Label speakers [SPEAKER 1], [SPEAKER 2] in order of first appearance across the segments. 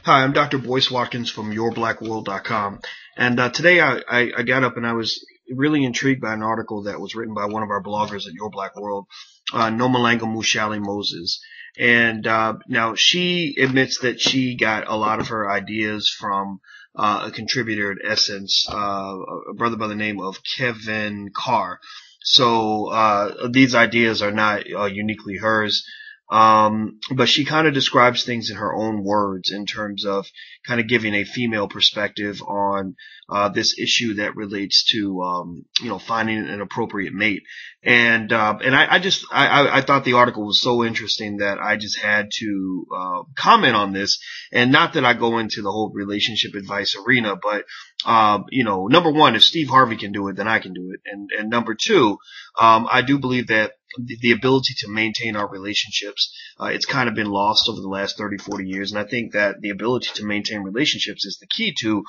[SPEAKER 1] Hi, I'm Dr. Boyce Watkins from yourblackworld.com. And today I got up and I was really intrigued by an article that was written by one of our bloggers at Your Black World, mhlauli-moses. And now she admits that she got a lot of her ideas from a contributor at Essence, a brother by the name of Kevin Carr. So these ideas are not uniquely hers. But she kind of describes things in her own words in terms of kind of giving a female perspective on this issue that relates to finding an appropriate mate. And I thought the article was so interesting that I just had to comment on this. And not that I go into the whole relationship advice arena, but number one, if Steve Harvey can do it, then I can do it. And number two, I do believe that the ability to maintain our relationships, it's kind of been lost over the last 30, 40 years. And I think that the ability to maintain relationships is the key to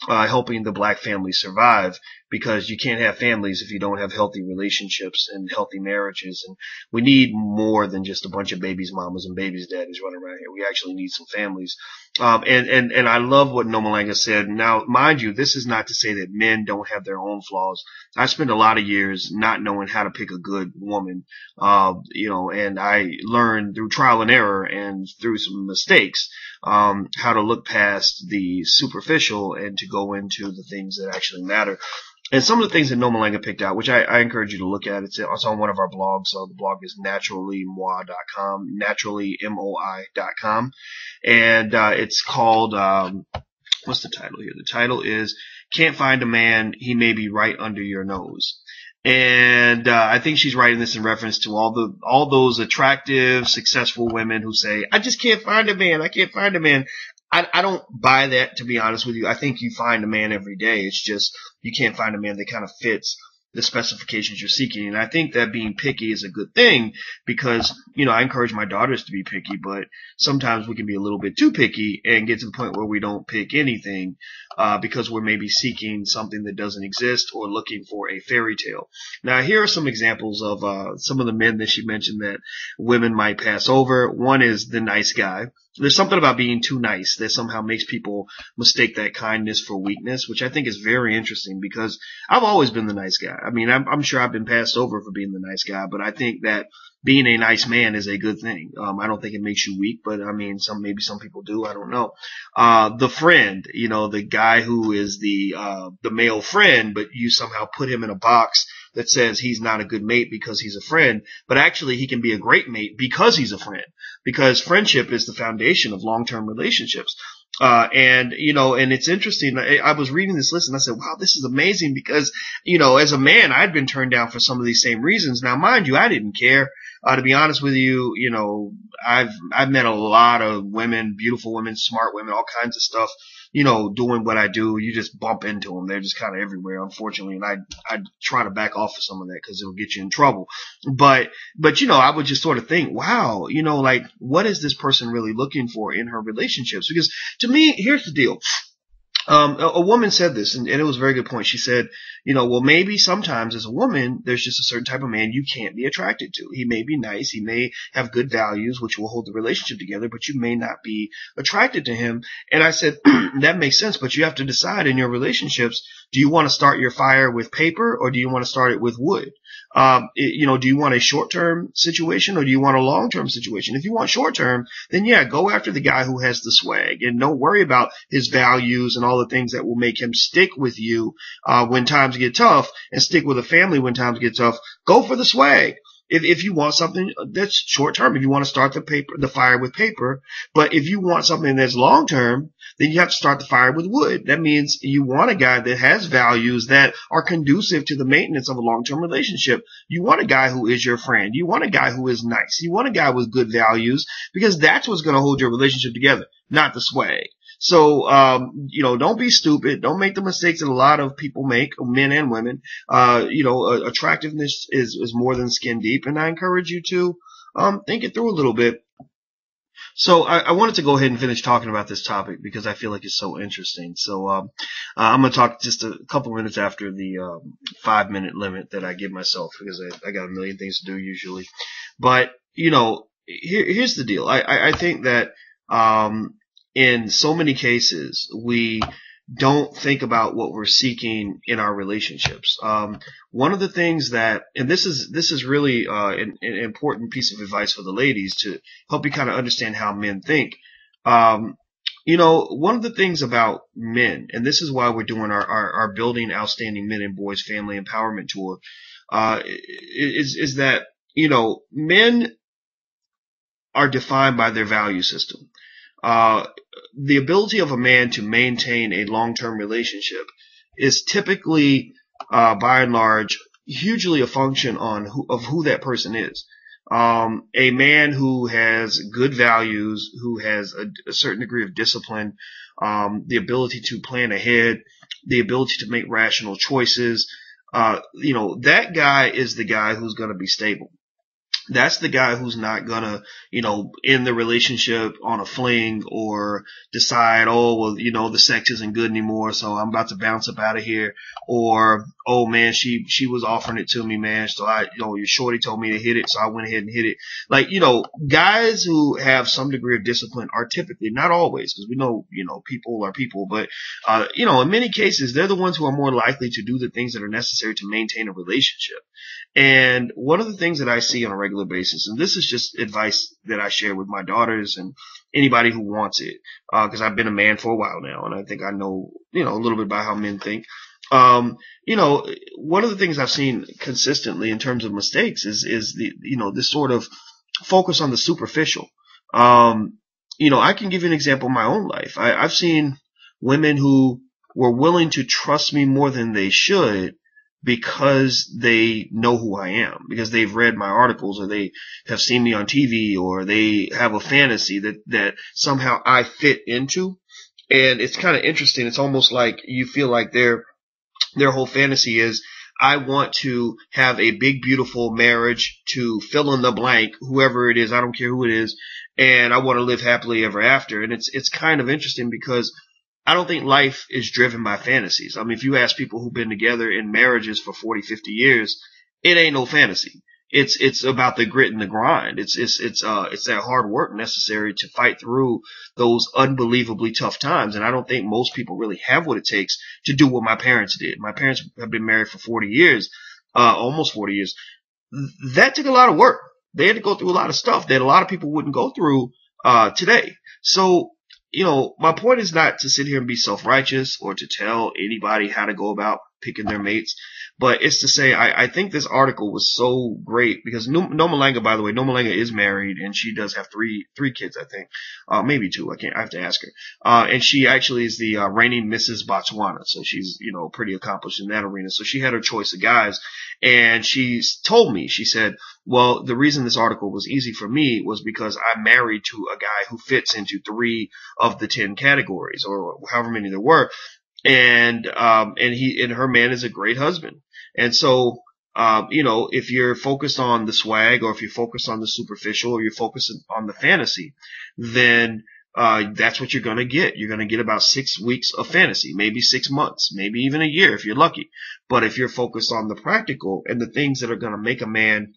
[SPEAKER 1] helping the black family survive, because you can't have families if you don't have healthy relationships and healthy marriages. And we need more than just a bunch of babies, mamas, and babies, daddies running around here. We actually need some families. And I love what Nomalanga said. Now, mind you, this is not to say that men don't have their own flaws. I spent a lot of years not knowing how to pick a good woman, and I learned through trial and error and through some mistakes, how to look past the superficial and to go into the things that actually matter. And some of the things that Nomalanga picked out, which I encourage you to look at, it's on one of our blogs. So the blog is naturally-moi.com, naturally-moi.com. And it's called, what's the title here? The title is Can't Find a Man, He May Be Right Under Your Nose. And I think she's writing this in reference to all those attractive, successful women who say, I just can't find a man. I can't find a man. I don't buy that, to be honest with you. I think you find a man every day. It's just you can't find a man that kind of fits the specifications you're seeking. And I think that being picky is a good thing because, I encourage my daughters to be picky, but sometimes we can be a little bit too picky and get to the point where we don't pick anything because we're maybe seeking something that doesn't exist or looking for a fairy tale. Now, here are some examples of some of the men that she mentioned that women might pass over. One is the nice guy. There's something about being too nice that somehow makes people mistake that kindness for weakness, which I think is very interesting because I've always been the nice guy. I mean, I'm sure I've been passed over for being the nice guy, but I think that being a nice man is a good thing. I don't think it makes you weak, but I mean, maybe some people do. I don't know. The friend, the guy who is the male friend, but you somehow put him in a box that says he's not a good mate because he's a friend, but actually he can be a great mate because he's a friend, because friendship is the foundation of long-term relationships. And it's interesting. I was reading this list and I said, wow, this is amazing because, as a man, I'd been turned down for some of these same reasons. Now, mind you, I didn't care. To be honest with you, I've met a lot of women, beautiful women, smart women, all kinds of stuff, doing what I do. You just bump into them. They're just kind of everywhere, unfortunately. And I try to back off of some of that because it'll get you in trouble. But, I would just sort of think, wow, what is this person really looking for in her relationships? Because to me, here's the deal. A woman said this, and it was a very good point. She said, well, maybe sometimes as a woman, there's just a certain type of man you can't be attracted to. He may be nice. He may have good values, which will hold the relationship together, but you may not be attracted to him. And I said, that makes sense, but you have to decide in your relationships, do you want to start your fire with paper or do you want to start it with wood? Do you want a short-term situation or do you want a long-term situation? If you want short-term, then yeah, go after the guy who has the swag and don't worry about his values and all the things that will make him stick with you when times get tough and stick with a family when times get tough. Go for the swag. If you want something that's short term, if you want to start the fire with paper, but if you want something that's long term, then you have to start the fire with wood. That means you want a guy that has values that are conducive to the maintenance of a long-term relationship. You want a guy who is your friend. You want a guy who is nice. You want a guy with good values because that's what's going to hold your relationship together, not the swag. So, don't be stupid. Don't make the mistakes that a lot of people make, men and women. Attractiveness is more than skin deep. And I encourage you to, think it through a little bit. So I wanted to go ahead and finish talking about this topic because I feel like it's so interesting. So, I'm going to talk just a couple minutes after the, 5-minute limit that I give myself because I got a million things to do usually. But, here's the deal. I think that, in so many cases, we don't think about what we're seeking in our relationships. One of the things that, and this is really an important piece of advice for the ladies to help you kind of understand how men think. One of the things about men, and this is why we're doing our Building Outstanding Men and Boys Family Empowerment Tour, is that, men are defined by their value system. The ability of a man to maintain a long-term relationship is typically, by and large, hugely a function of who that person is. A man who has good values, who has a certain degree of discipline, the ability to plan ahead, the ability to make rational choices, that guy is the guy who's going to be stable. That's the guy who's not gonna, end the relationship on a fling or decide, oh, well, the sex isn't good anymore, so I'm about to bounce up out of here. Or, oh man, she was offering it to me, man, so your shorty told me to hit it, so I went ahead and hit it. Like, guys who have some degree of discipline are typically, not always, because we know, people are people, but, in many cases, they're the ones who are more likely to do the things that are necessary to maintain a relationship. And one of the things that I see on a regular basis, and this is just advice that I share with my daughters and anybody who wants it, because I've been a man for a while now, and I think I know, a little bit about how men think. One of the things I've seen consistently in terms of mistakes is this sort of focus on the superficial. I can give you an example of my own life. I've seen women who were willing to trust me more than they should, because they know who I am, because they've read my articles, or they have seen me on TV, or they have a fantasy that somehow I fit into. And it's kind of interesting. It's almost like you feel like their whole fantasy is, I want to have a big, beautiful marriage to fill in the blank, whoever it is, I don't care who it is, and I want to live happily ever after. And it's kind of interesting, because I don't think life is driven by fantasies. I mean, if you ask people who've been together in marriages for 40, 50 years, it ain't no fantasy. It's about the grit and the grind. It's that hard work necessary to fight through those unbelievably tough times. And I don't think most people really have what it takes to do what my parents did. My parents have been married for 40 years, almost 40 years. That took a lot of work. They had to go through a lot of stuff that a lot of people wouldn't go through, today. So, my point is not to sit here and be self-righteous or to tell anybody how to go about picking their mates, but it's to say I think this article was so great, because Nomalanga, by the way, Nomalanga is married, and she does have three kids, I think, maybe two. I have to ask her. And she actually is the reigning Mrs. Botswana, so she's pretty accomplished in that arena. So she had her choice of guys, and she told me, she said, well, the reason this article was easy for me was because I'm married to a guy who fits into 3 of the 10 categories, or however many there were. And her man is a great husband. And so, if you're focused on the swag, or if you're focused on the superficial, or you're focused on the fantasy, then, that's what you're going to get. You're going to get about 6 weeks of fantasy, maybe 6 months, maybe even a year if you're lucky. But if you're focused on the practical and the things that are going to make a man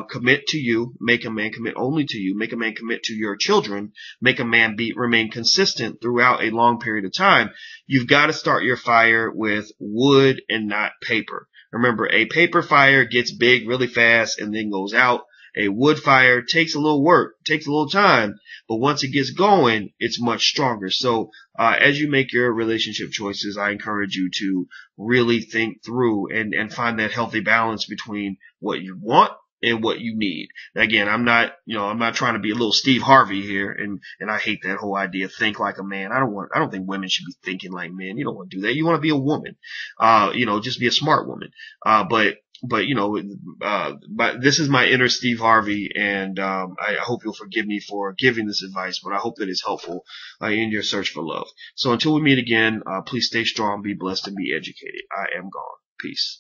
[SPEAKER 1] commit to you, make a man commit only to you, make a man commit to your children, make a man remain consistent throughout a long period of time, you've got to start your fire with wood and not paper. Remember, a paper fire gets big really fast and then goes out. A wood fire takes a little work, takes a little time, but once it gets going, it's much stronger. So, as you make your relationship choices, I encourage you to really think through and find that healthy balance between what you want and what you need. Again, I'm not trying to be a little Steve Harvey here, and I hate that whole idea, think like a man. I don't think women should be thinking like men. You don't want to do that. You want to be a woman. Just be a smart woman. But this is my inner Steve Harvey, and I hope you'll forgive me for giving this advice, but I hope that it's helpful in your search for love. So until we meet again, please stay strong, be blessed, and be educated. I am gone. Peace.